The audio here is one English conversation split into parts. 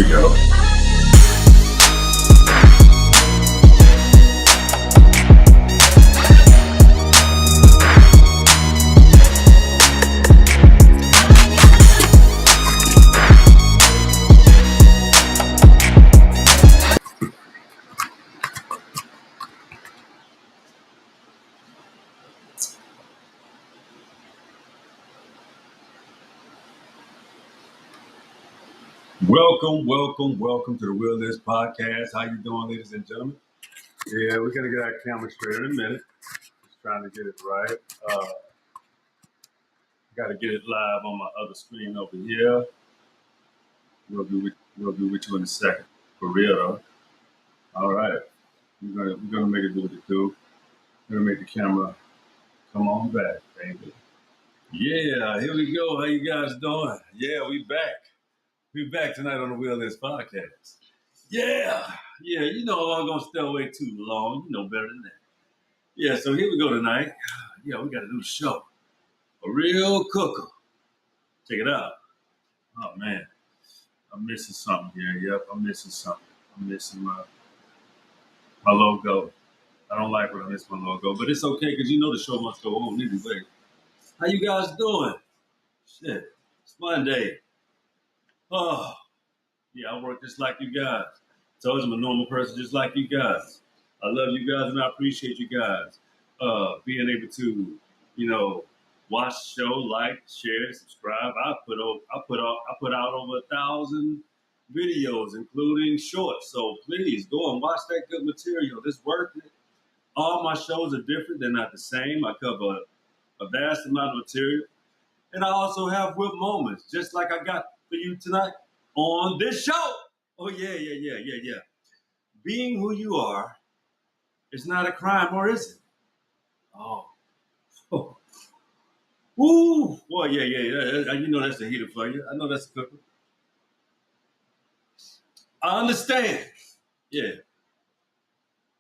we go. Welcome to the Will List Podcast. How you doing, ladies and gentlemen? Yeah, we're gonna get our camera straight in a minute. Just trying to get it right. Got to get it live on my other screen over here. We'll be with you in a second. For real though. All right, we're gonna make it do what it do. We're gonna make the camera come on back, baby. Yeah, here we go. How you guys doing? Yeah, we back. We back tonight on the Will List Podcast. Yeah, you know I'm gonna stay away too long. You know better than that. Yeah, so here we go tonight. Yeah, we got a new show. A real cooker. Check it out. Oh man, I'm missing something here. Yep, I'm missing something. I'm missing my logo. I don't like when I miss my logo, but it's okay because you know the show must go on anyway. How you guys doing? Shit, it's Monday. Oh, yeah, I work just like you guys. Told you I'm a normal person just like you guys. I love you guys and I appreciate you guys. Being able to, watch the show, like, share, subscribe. I put out over 1,000 videos, including shorts. So please go and watch that good material. It's worth it. All my shows are different. They're not the same. I cover a vast amount of material. And I also have whip moments, just like I got for you tonight on this show. Oh, yeah. Being who you are is not a crime, or is it? Oh. Ooh. Well, yeah. You know that's a heater for you. I know that's a cooker. I understand. Yeah.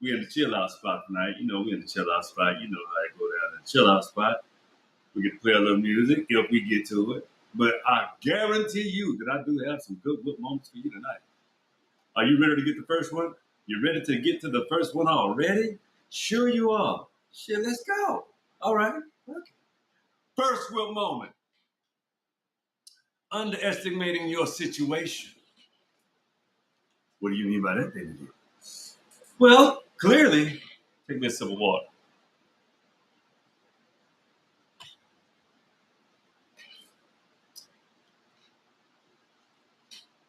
We in the chill out spot tonight. We in the chill out spot. You know how I go down in the chill out spot. We get to play a little music if we get to it. But I guarantee you that I do have some good moments for you tonight. Are you ready to get the first one? You ready to get to the first one already? Sure you are. Shit, let's go. All right. Okay. First whip moment. Underestimating your situation. What do you mean by that, baby? Well, clearly, take me a sip of water.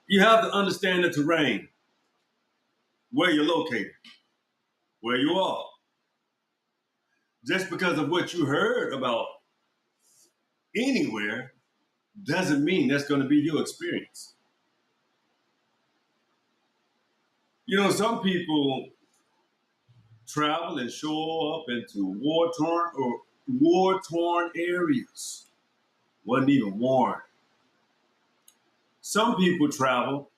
You have to understand the terrain, where you're located, where you are. Just because of what you heard about anywhere doesn't mean that's going to be your experience. Some people travel and show up into war-torn areas. Wasn't even warned. Some people travel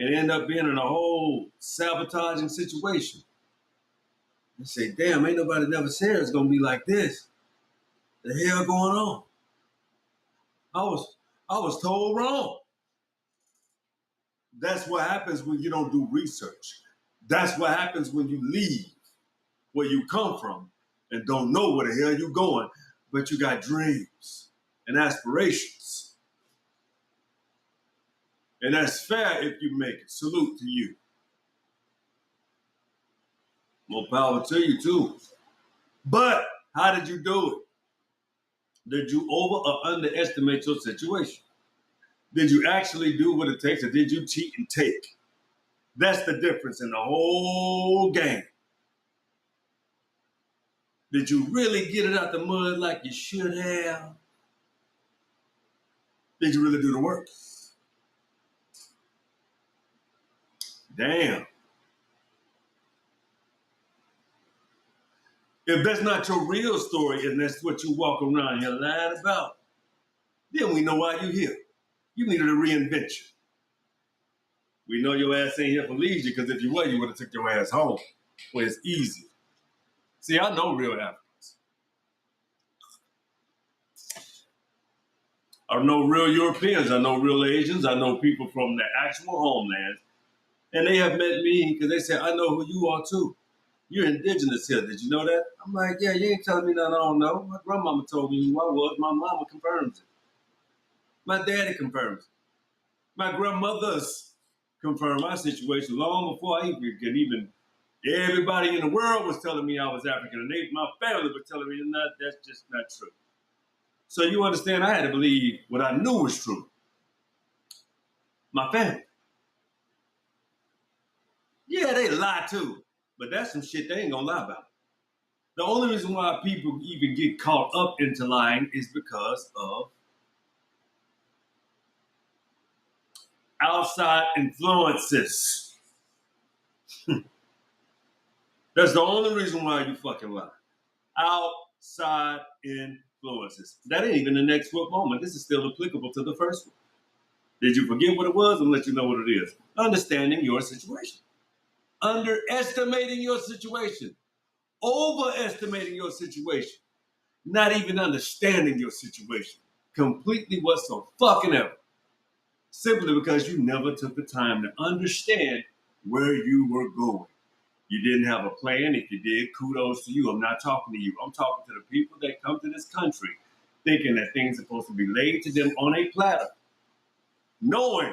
and end up being in a whole sabotaging situation. They say, damn, ain't nobody never said it's gonna be like this. The hell going on? I was told wrong. That's what happens when you don't do research. That's what happens when you leave where you come from and don't know where the hell you're going, but you got dreams and aspirations. And that's fair if you make it. Salute to you. More power to you too. But how did you do it? Did you over or underestimate your situation? Did you actually do what it takes, or did you cheat and take? That's the difference in the whole game. Did you really get it out the mud like you should have? Did you really do the work? Damn. If that's not your real story and that's what you walk around here lying about, then we know why you're here. You needed a reinvention. We know your ass ain't here for leisure, because if you were, you would have took your ass home where it's easy. See, I know real Africans. I know real Europeans. I know real Asians. I know people from their actual homelands. And they have met me because they said, I know who you are too. You're indigenous here. Did you know that? I'm like, yeah, you ain't telling me nothing I don't know. My grandmama told me who I was. My mama confirms it. My daddy confirms it. My grandmothers confirmed my situation long before I even could even. Everybody in the world was telling me I was African, and my family was telling me that's just not true. So you understand, I had to believe what I knew was true. My family. Yeah, they lie too, but that's some shit they ain't gonna lie about. The only reason why people even get caught up into lying is because of outside influences. That's the only reason why you fucking lie. Outside influences. That ain't even the next foot moment. This is still applicable to the first one. Did you forget what it was? I'm let you know what it is. Understanding your situation. Underestimating your situation. Overestimating your situation. Not even understanding your situation. Completely whatsoever. Simply because you never took the time to understand where you were going. You didn't have a plan. If you did, kudos to you. I'm not talking to you. I'm talking to the people that come to this country thinking that things are supposed to be laid to them on a platter, knowing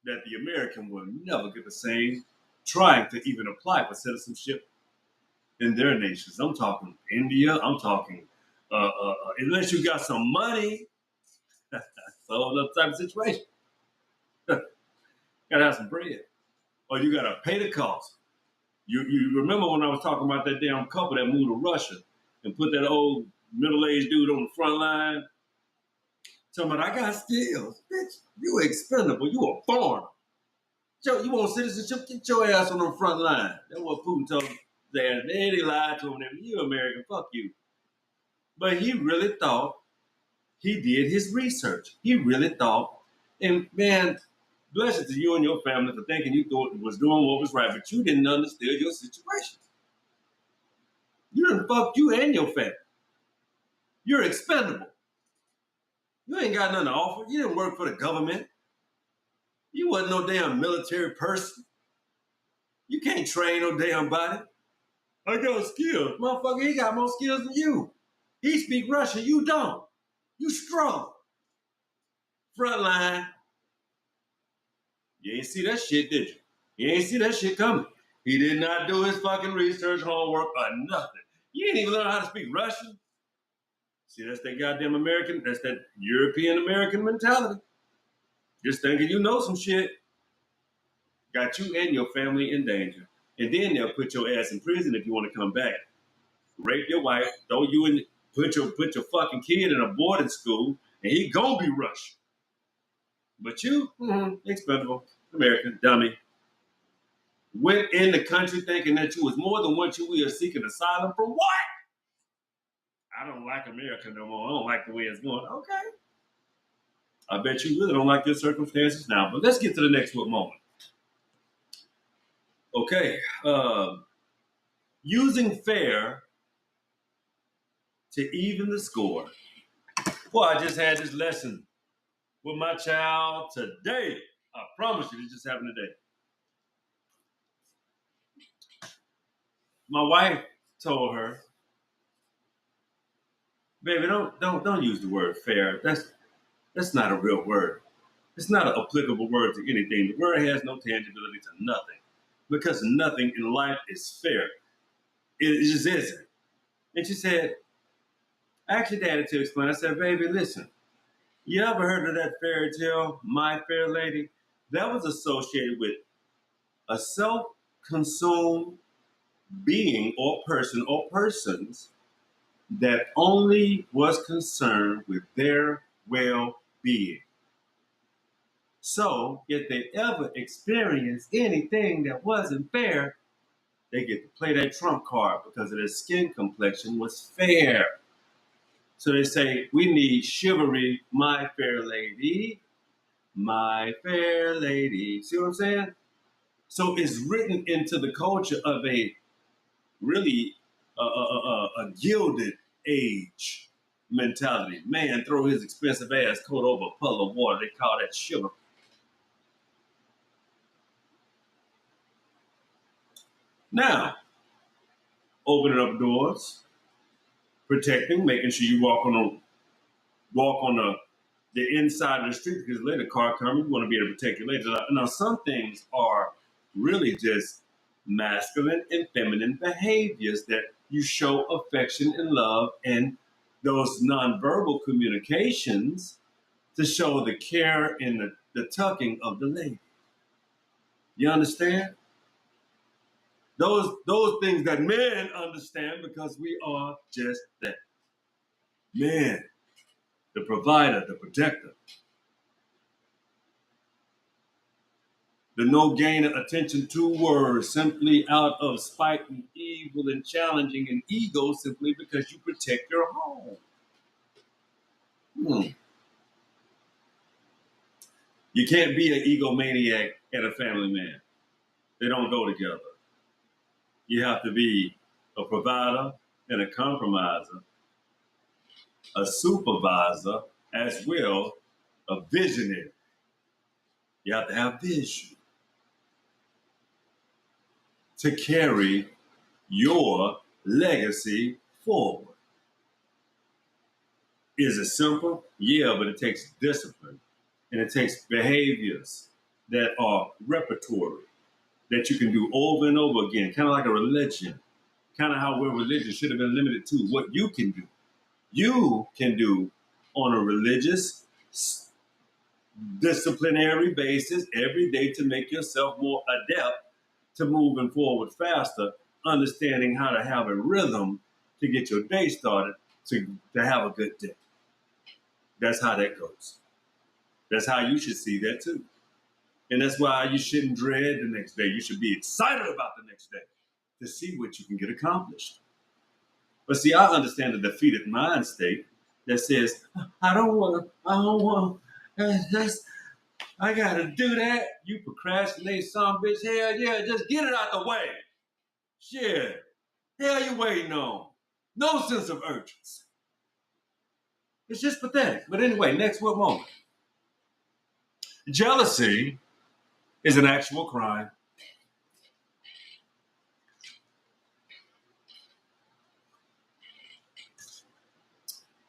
that the American will never get the same, trying to even apply for citizenship in their nations. I'm talking India. I'm talking, unless you got some money, so that type of situation. Gotta have some bread, or you gotta pay the cost. You remember when I was talking about that damn couple that moved to Russia and put that old middle-aged dude on the front line, talking about I got skills, bitch. You expendable. You a foreigner. You want citizenship? Get your ass on the front line. That's what Putin told his ass. They lied to him. You American, fuck you. But he really thought he did his research. He really thought, and man, bless it to you and your family for thinking you thought was doing what was right, but you didn't understand your situation. You done fucked you and your family. You're expendable. You ain't got nothing to offer. You didn't work for the government. You wasn't no damn military person. You can't train no damn body. I got skills. Motherfucker, he got more skills than you. He speak Russian, you don't. You struggle. Frontline. You ain't see that shit, did you? You ain't see that shit coming. He did not do his fucking research, homework, or nothing. You ain't even learn how to speak Russian. See, that's that goddamn American, that's that European American mentality. Just thinking you know some shit. Got you and your family in danger. And then they'll put your ass in prison if you want to come back. Rape your wife, throw you in, put your fucking kid in a boarding school, and he gonna be Russian. But you, expendable, American, dummy, went in the country thinking that you was more than what you were seeking asylum from what? I don't like America no more. I don't like the way it's going. Okay. I bet you really don't like your circumstances now. But let's get to the next one moment. Okay. Using fair to even the score. Boy, I just had this lesson with my child today. I promise you, this just happened today. My wife told her, "Baby, don't use the word fair. That's not a real word. It's not an applicable word to anything. The word has no tangibility to nothing because nothing in life is fair. It just isn't." And she said, I actually had to explain. I said, "Baby, listen. You ever heard of that fairy tale, My Fair Lady? That was associated with a self-consumed being or person or persons that only was concerned with their well-being. So if they ever experience anything that wasn't fair, they get to play that trump card because their skin complexion was fair. So they say, we need chivalry, my fair lady, my fair lady." See what I'm saying? So it's written into the culture of a really a gilded age. mentality. Man, throw his expensive ass coat over a puddle of water. They call that chivalry. Now, opening up doors, protecting, making sure you walk on the inside of the street because later the car coming, you want to be able to protect your legs. Now, some things are really just masculine and feminine behaviors that you show affection and love and those nonverbal communications to show the care and the tucking of the lady. You understand? Those things that men understand because we are just that. Men, the provider, the protector. The no gain of attention to words simply out of spite and evil and challenging and ego simply because you protect your home. Hmm. You can't be an egomaniac and a family man. They don't go together. You have to be a provider and a compromiser, a supervisor, as well, a visionary. You have to have vision to carry your legacy forward. Is it simple? Yeah, but it takes discipline and it takes behaviors that are repertory that you can do over and over again, kind of like a religion, kind of how where religion should have been limited to what you can do. You can do on a religious, disciplinary basis every day to make yourself more adept to moving forward faster, understanding how to have a rhythm to get your day started to have a good day. That's how that goes. That's how you should see that too. And that's why you shouldn't dread the next day. You should be excited about the next day to see what you can get accomplished. But see, I understand the defeated mind state that says, I don't want, that's, I gotta do that. You procrastinate, some bitch. Hell yeah, just get it out the way. Shit. Hell you waiting on? No sense of urgency. It's just pathetic. But anyway, next what moment? Jealousy is an actual crime.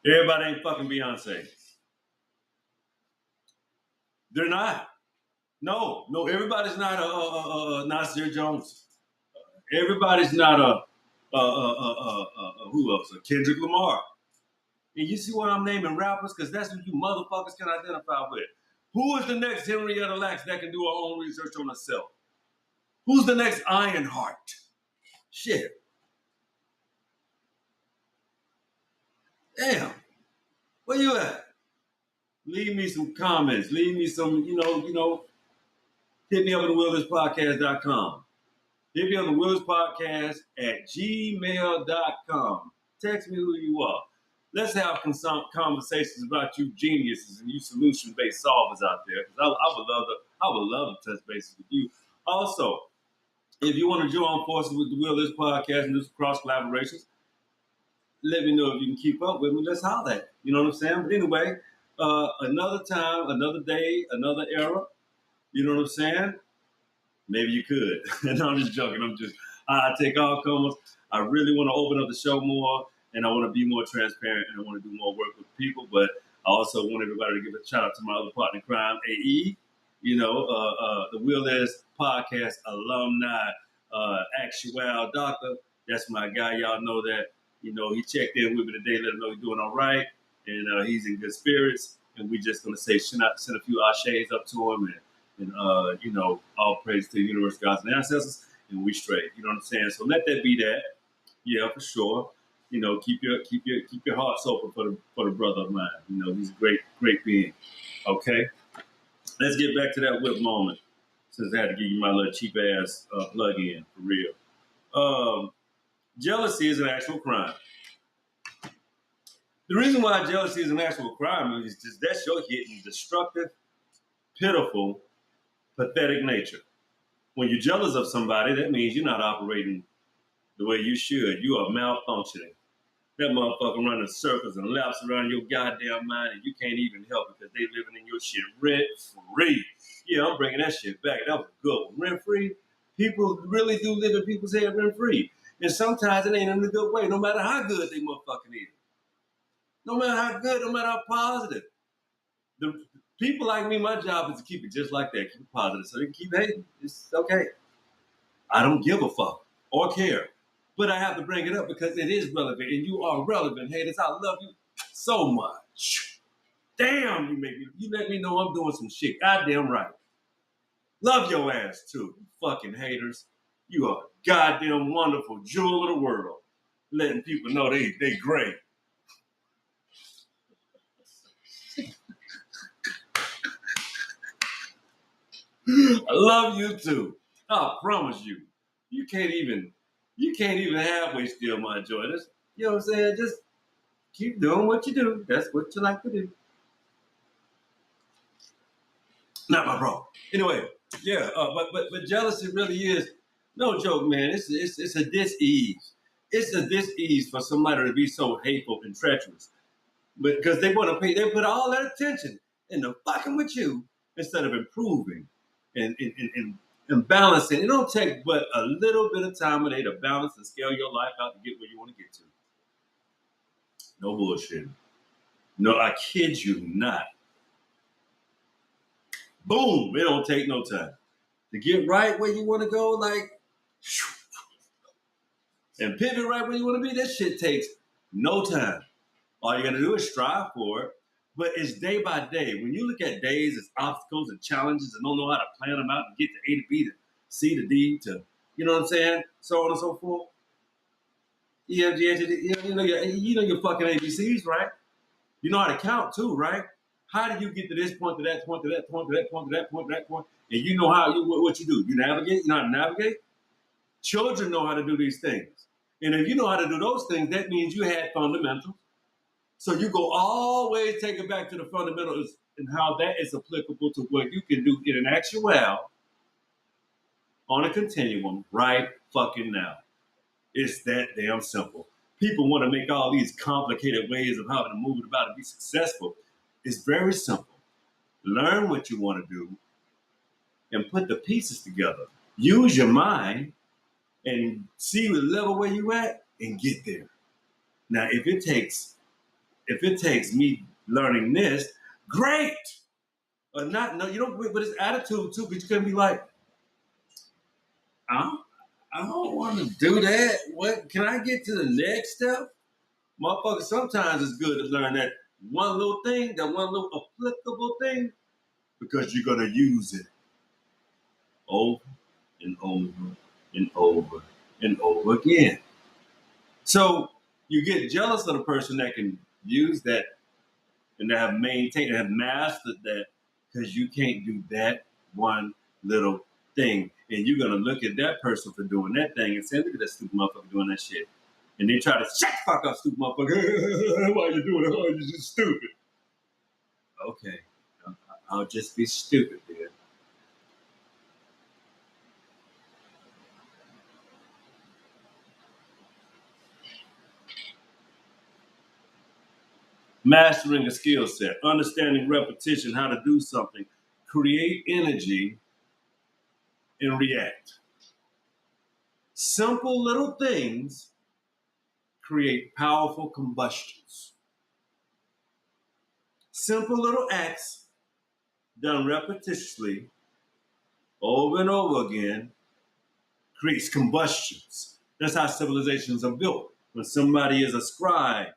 Everybody ain't fucking Beyonce. They're not. No, no, everybody's not a Nasir Jones. Everybody's not who else? A Kendrick Lamar. And you see what I'm naming rappers? Because that's what you motherfuckers can identify with. Who is the next Henrietta Lacks that can do her own research on herself? Who's the next Ironheart? Shit. Damn. Where you at? Leave me some comments. Leave me some, hit me up at thewilderspodcast.com. Hit me on the Willis Podcast at gmail.com. Text me who you are. Let's have some conversations about you geniuses and you solution-based solvers out there. Because I would love to touch bases with you. Also, if you want to join forces with the Willis Podcast and do some cross collaborations, let me know if you can keep up with me. Let's holler at. You know what I'm saying? But anyway, another time, another day, another era. You know what I'm saying? Maybe you could. No, I'm just joking. I take all comers. I really want to open up the show more, and I want to be more transparent, and I want to do more work with people. But I also want everybody to give a shout out to my other partner in crime, AE. The Will Is Podcast alumni, actual doctor. That's my guy. Y'all know that. He checked in with me today, let him know he's doing all right, and he's in good spirits. And we just gonna send a few ashes up to him, and all praise to the universe, gods, and ancestors, and we straight. You know what I'm saying? So let that be that. Yeah, for sure. Keep your hearts open for the brother of mine. He's a great being. Okay, let's get back to that whip moment. Since I had to give you my little cheap ass plug in for real. Jealousy is an actual crime. The reason why jealousy is an actual crime is just that's your hidden, destructive, pitiful, pathetic nature. When you're jealous of somebody, that means you're not operating the way you should. You are malfunctioning. That motherfucker running circles and laps around your goddamn mind, and you can't even help it because they living in your shit rent free. Yeah, I'm bringing that shit back. That was a good one. Rent free. People really do live in people's head rent free, and sometimes it ain't in a good way. No matter how good they motherfucking is, no matter how good, no matter how positive. The people like me, my job is to keep it just like that, keep it positive, so they can keep hating. It's okay. I don't give a fuck or care. But I have to bring it up because it is relevant, and you are relevant, haters. I love you so much. Damn, you let me know I'm doing some shit. Goddamn right. Love your ass too, you fucking haters. You are a goddamn wonderful jewel of the world. Letting people know they great. I love you too. I promise you. You can't even halfway steal my joy. Just, you know what I'm saying? Just keep doing what you do. That's what you like to do. Not my bro. Anyway, yeah, but jealousy really is no joke, man. It's a dis-ease. It's a dis-ease for somebody to be so hateful and treacherous. But because they put all that attention into fucking with you instead of improving and balancing. It don't take but a little bit of time a day to balance and scale your life out to get where you want to get to. No bullshit. No, I kid you not. Boom! It don't take no time to get right where you want to go. Like, and pivot right where you want to be. That shit takes no time. All you gotta do is strive for it. But it's day by day. When you look at days as obstacles and challenges and don't know how to plan them out and get to A to B to C to D to, you know what I'm saying? So on and so forth. You know your fucking ABCs, right? You know how to count too, right? How do you get to this point, to that point, to that point, to that point, to that point, to that point? And you know what you do. You navigate, you know how to navigate? Children know how to do these things. And if you know how to do those things, that means you had fundamentals. So you go always take it back to the fundamentals and how that is applicable to what you can do in an actual on a continuum right fucking now. It's that damn simple. People want to make all these complicated ways of how to move it about and be successful. It's very simple. Learn what you want to do and put the pieces together. Use your mind and see the level where you at and get there. Now, if it takes me learning this, great. Or not, no, you don't, but it's attitude too, because you can be like, I don't want to do that. What, can I get to the next step? Motherfucker, sometimes it's good to learn that one little thing, that one little applicable thing, because you're going to use it over and over and over and over again. So you get jealous of the person that can use that and that have maintained and have mastered that because you can't do that one little thing. And you're gonna look at that person for doing that thing and say, look at that stupid motherfucker doing that shit. And they try to shut the fuck up, stupid motherfucker. Why you doing it? Oh, you're just stupid. Okay. I'll just be stupid then. Mastering a skill set, understanding repetition, how to do something, create energy and react. Simple little things create powerful combustions. Simple little acts done repetitiously over and over again creates combustions. That's how civilizations are built. When somebody is a scribe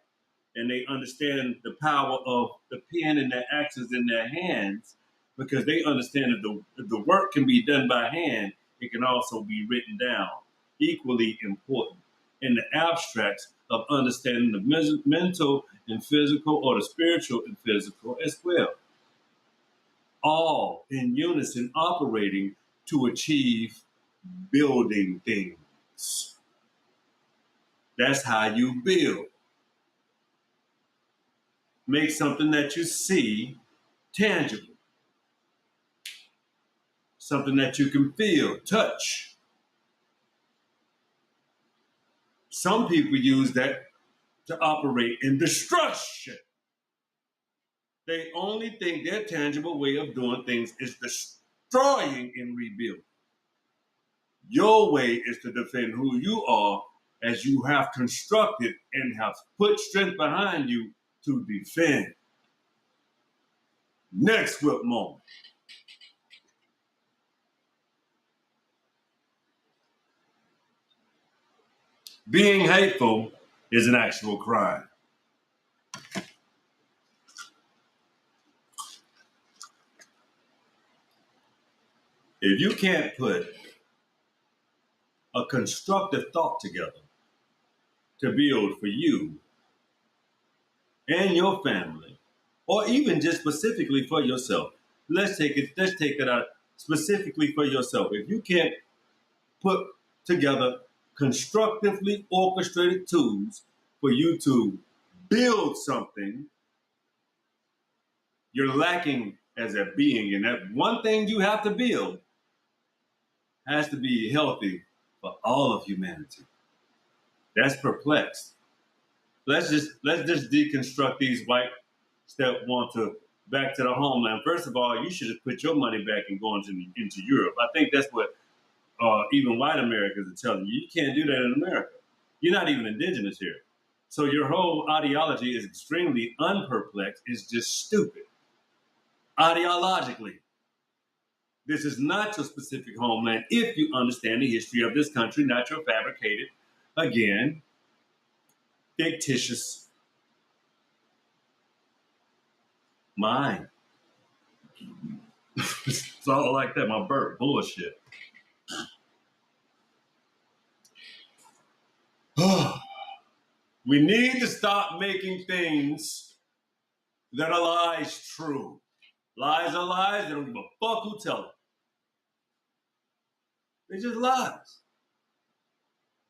and they understand the power of the pen and their actions in their hands, because they understand that if the work can be done by hand, it can also be written down. Equally important in the abstracts of understanding the mental and physical, or the spiritual and physical as well. All in unison operating to achieve building things. That's how you build. Make something that you see tangible, something that you can feel, touch. Some people use that to operate in destruction. They only think their tangible way of doing things is destroying and rebuilding. Your way is to defend who you are as you have constructed and have put strength behind you to defend. Next whip moment. Being hateful is an actual crime. If you can't put a constructive thought together to build for you and your family, or even just specifically for yourself, let's take it out specifically for yourself. If you can't put together constructively orchestrated tools for you to build something, you're lacking as a being. And that one thing you have to build has to be healthy for all of humanity. That's perplexed. Let's just deconstruct these whites that want to back to the homeland. First of all, you should just put your money back and go into Europe. I think that's what even white Americans are telling you. You can't do that in America. You're not even indigenous here. So your whole ideology is extremely unperplexed. It's just stupid. Ideologically, this is not your specific homeland if you understand the history of this country, not your fabricated, again, fictitious mind. It's all like that. My bird bullshit. We need to stop making things that are lies true. Lies are lies. They don't give a fuck who tell them. They're just lies.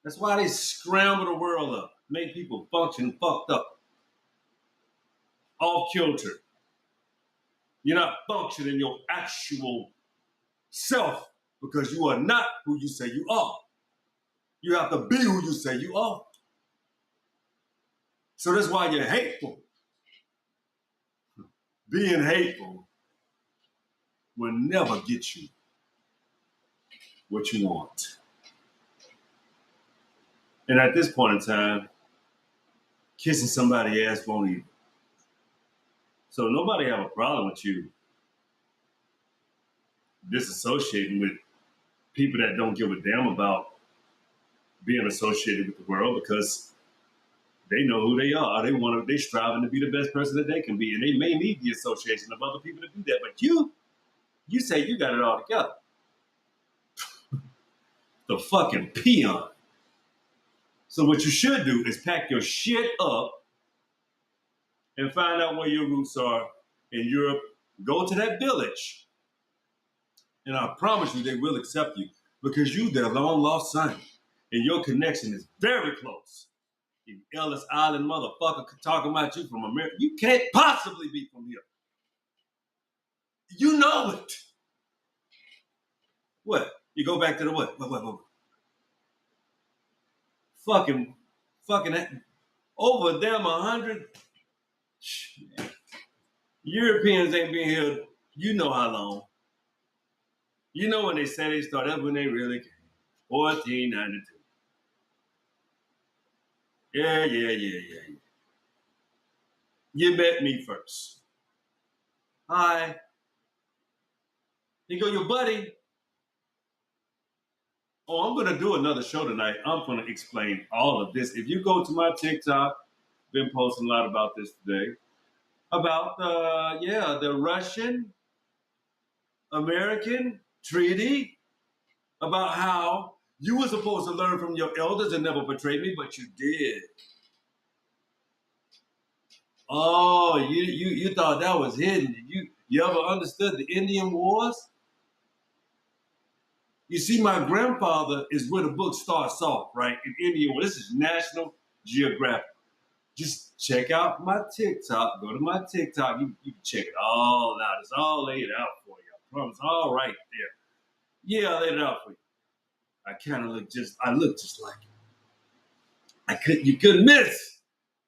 That's why they scramble the world up, make people function fucked up, off kilter. You're not functioning your actual self because you are not who you say you are. You have to be who you say you are. So that's why you're hateful. Being hateful will never get you what you want. And at this point in time, kissing somebody's ass won't either. So nobody have a problem with you disassociating with people that don't give a damn about being associated with the world because they know who they are. They're striving to be the best person that they can be. And they may need the association of other people to be that. But you say you got it all together. The fucking peon. So what you should do is pack your shit up and find out where your roots are in Europe. Go to that village. And I promise you they will accept you because you their long lost son. And your connection is very close. You Ellis Island motherfucker talking about you from America. You can't possibly be from here. You know it. What? You go back to the what? What? Fucking over them 100. Europeans ain't been here. You know how long. You know when they say they started, that's when they really came. 1492. Yeah. You met me first. Hi. You go, your buddy. Oh, I'm going to do another show tonight. I'm going to explain all of this. If you go to my TikTok, been posting a lot about this today. About, the Russian American treaty. About how you were supposed to learn from your elders and never betray me, but you did. Oh, you thought that was hidden. You ever understood the Indian Wars? You see, my grandfather is where the book starts off, right? In Indian Wars. This is National Geographic. Just check out my TikTok. Go to my TikTok. You can check it all out. It's all laid out for you. I promise. All right there. Yeah, I laid it out for you. I look just like it. You couldn't miss.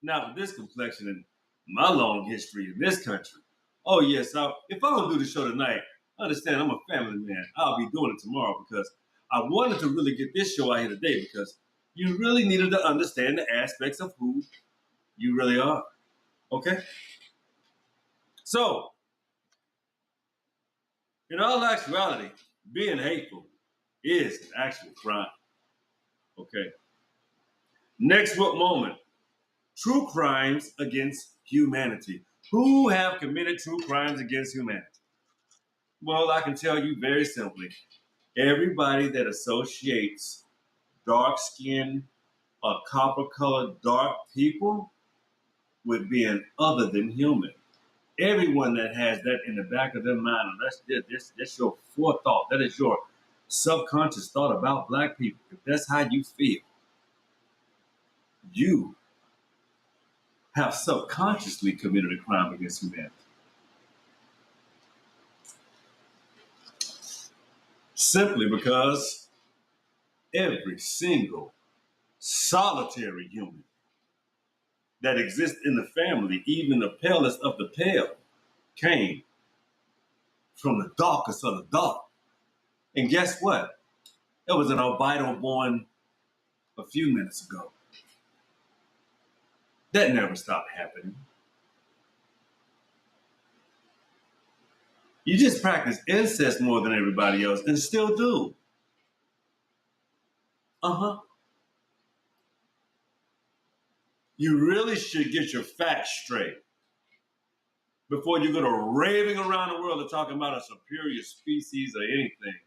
Now, with this complexion and my long history in this country, oh yes, if I don't do the show tonight, understand I'm a family man. I'll be doing it tomorrow because I wanted to really get this show out here today because you really needed to understand the aspects of who you really are. Okay? So, in all actuality, being hateful is an actual crime. Okay? Next book moment. True crimes against humanity. Who have committed true crimes against humanity? Well, I can tell you very simply everybody that associates dark skinned or copper colored dark people with being other than human. Everyone that has that in the back of their mind, that's your forethought, that is your subconscious thought about black people. If that's how you feel, you have subconsciously committed a crime against humanity. Simply because every single solitary human that exists in the family, even the palest of the pale, came from the darkest of the dark. And guess what? There was an albino born a few minutes ago. That never stopped happening. You just practice incest more than everybody else and still do. Uh-huh. You really should get your facts straight before you go to raving around the world and talking about a superior species or anything.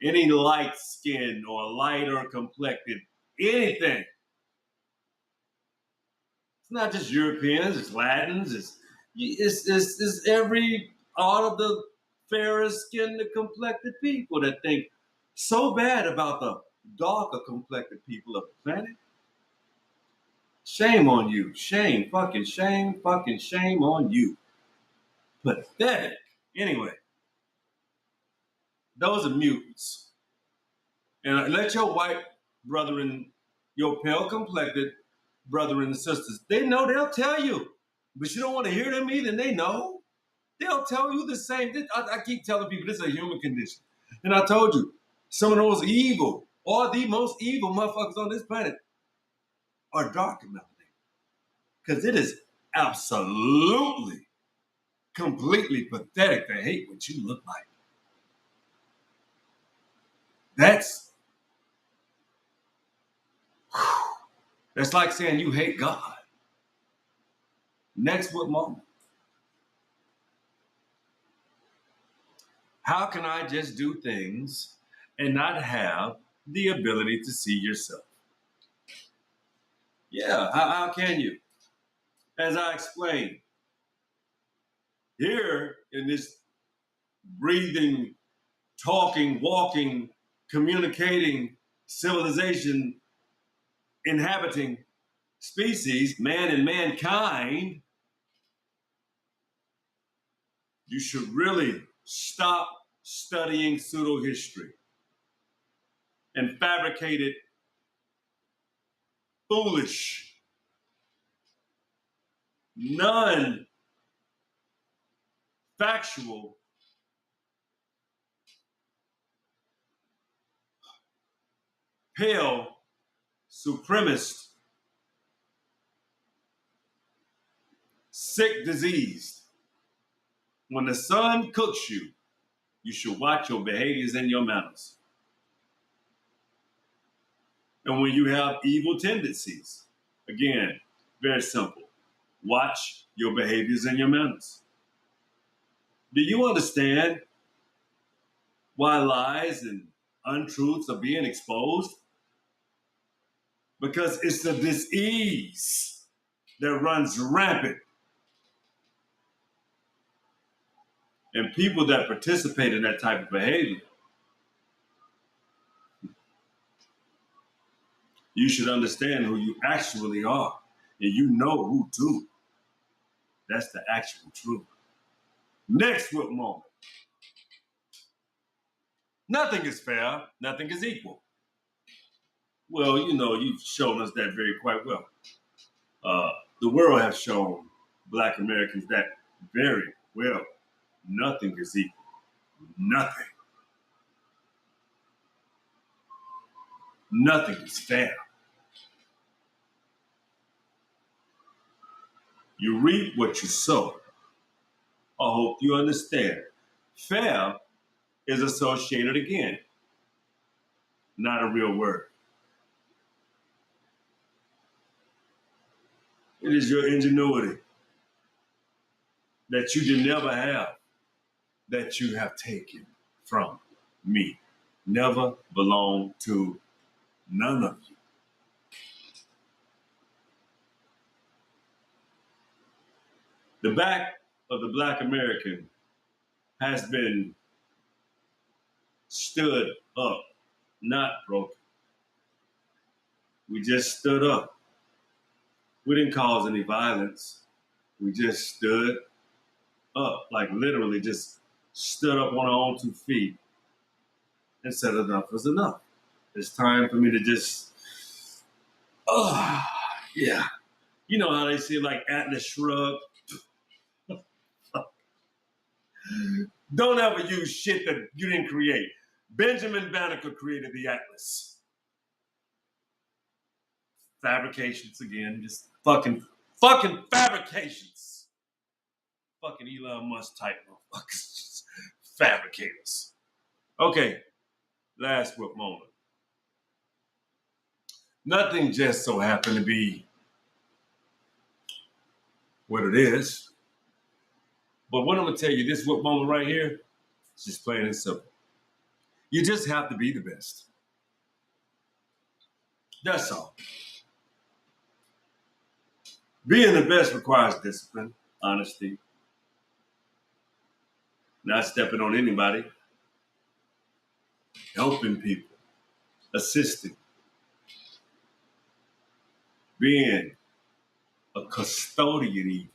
Any light skinned or lighter complected, anything. It's not just Europeans, it's Latins, it's every all of the fairer skinned complected people that think so bad about the darker complected people of the planet. Shame on you. Fucking shame on you. Pathetic. Anyway, those are mutants. And let your white brethren, your pale complected brethren and sisters, they know, they'll tell you. But you don't want to hear them either, and they know. They'll tell you the same thing. I keep telling people this is a human condition. And I told you, some of those evil, or the most evil motherfuckers on this planet are dark melanated. Because it is absolutely, completely pathetic to hate what you look like. That's that's like saying you hate God. Next what moment? How can I just do things and not have the ability to see yourself? Yeah, how can you? As I explained, here in this breathing, talking, walking, communicating, civilization, inhabiting species, man and mankind, you should really stop studying pseudo history and fabricated, foolish, non factual, pale, supremacist, sick, diseased. When the sun cooks you, you should watch your behaviors and your manners. And when you have evil tendencies, again, very simple. Watch your behaviors and your manners. Do you understand why lies and untruths are being exposed? Because it's the disease that runs rampant. And people that participate in that type of behavior, you should understand who you actually are. And you know who to. That's the actual truth. Next book moment. Nothing is fair, nothing is equal. Well, you know, you've shown us that very quite well. The world has shown Black Americans that very well nothing is equal. Nothing. Nothing is fair. You reap what you sow. I hope you understand. Fair is associated again, not a real word. It is your ingenuity that you did never have that you have taken from me. Never belonged to none of you. The back of the Black American has been stood up, not broken. We just stood up. We didn't cause any violence. We just stood up, like literally just stood up on our own 2 feet and said enough is enough. It's time for me to just, oh, yeah. You know how they say like Atlas Shrugged? Don't ever use shit that you didn't create. Benjamin Banneker created the Atlas. Fabrications again, just fucking fabrications. Fucking Elon Musk type motherfuckers. Fabricators. Okay, last book moment. Nothing just so happened to be what it is. But what I'm gonna tell you, this book moment right here, it's just plain and simple. You just have to be the best. That's all. Being the best requires discipline, honesty, not stepping on anybody, helping people, assisting, being a custodian, even,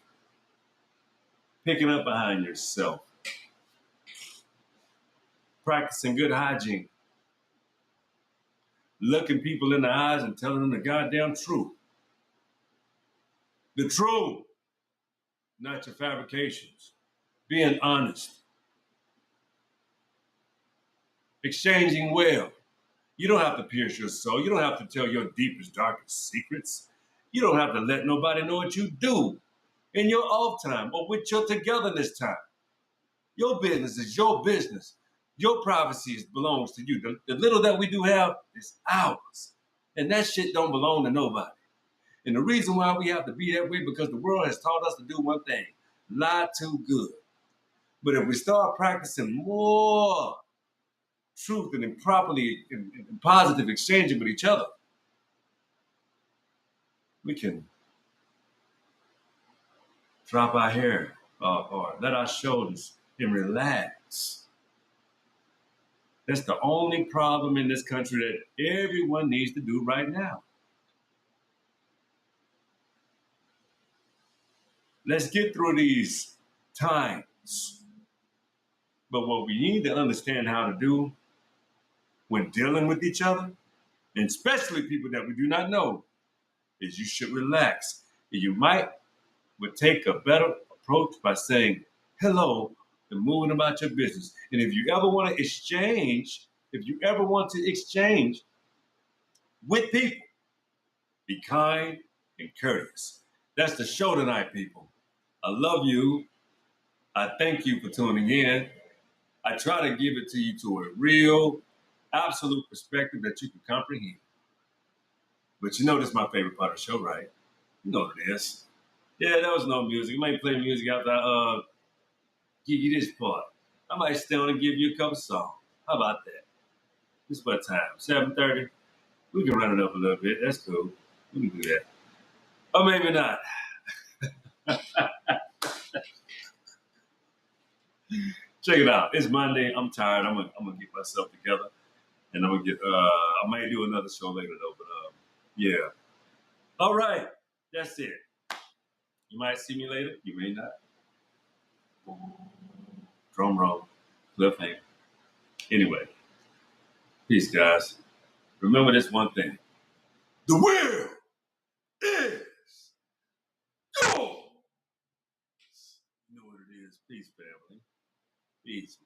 picking up behind yourself, practicing good hygiene, looking people in the eyes and telling them the goddamn truth. The truth, not your fabrications. Being honest, exchanging well. You don't have to pierce your soul. You don't have to tell your deepest, darkest secrets. You don't have to let nobody know what you do in your off time or with your togetherness time. Your business is your business. Your privacy belongs to you. The little that we do have is ours. And that shit don't belong to nobody. And the reason why we have to be that way because the world has taught us to do one thing, lie too good. But if we start practicing more truth and properly and positive exchanging with each other, we can drop our hair or let our shoulders and relax. That's the only problem in this country that everyone needs to do right now. Let's get through these times. But what we need to understand how to do when dealing with each other, and especially people that we do not know, is you should relax. And you might would take a better approach by saying hello and moving about your business. And if you ever want to exchange, with people, be kind and courteous. That's the show tonight, people. I love you. I thank you for tuning in. I try to give it to you to a real, absolute perspective that you can comprehend. But you know this is my favorite part of the show, right? You know what it is. Yeah, there was no music. You might play music after I give you this part. I might stay on and give you a couple songs. How about that? This is what time? 7:30? We can run it up a little bit. That's cool. We can do that. Or maybe not. Check it out. It's Monday. I'm tired. I'm gonna get myself together, and I'm gonna get. I might do another show later though. But yeah. All right. That's it. You might see me later. You may not. Drum roll. Cliffhanger. Anyway. Peace, guys. Remember this one thing. The world is Peace, family. Peace.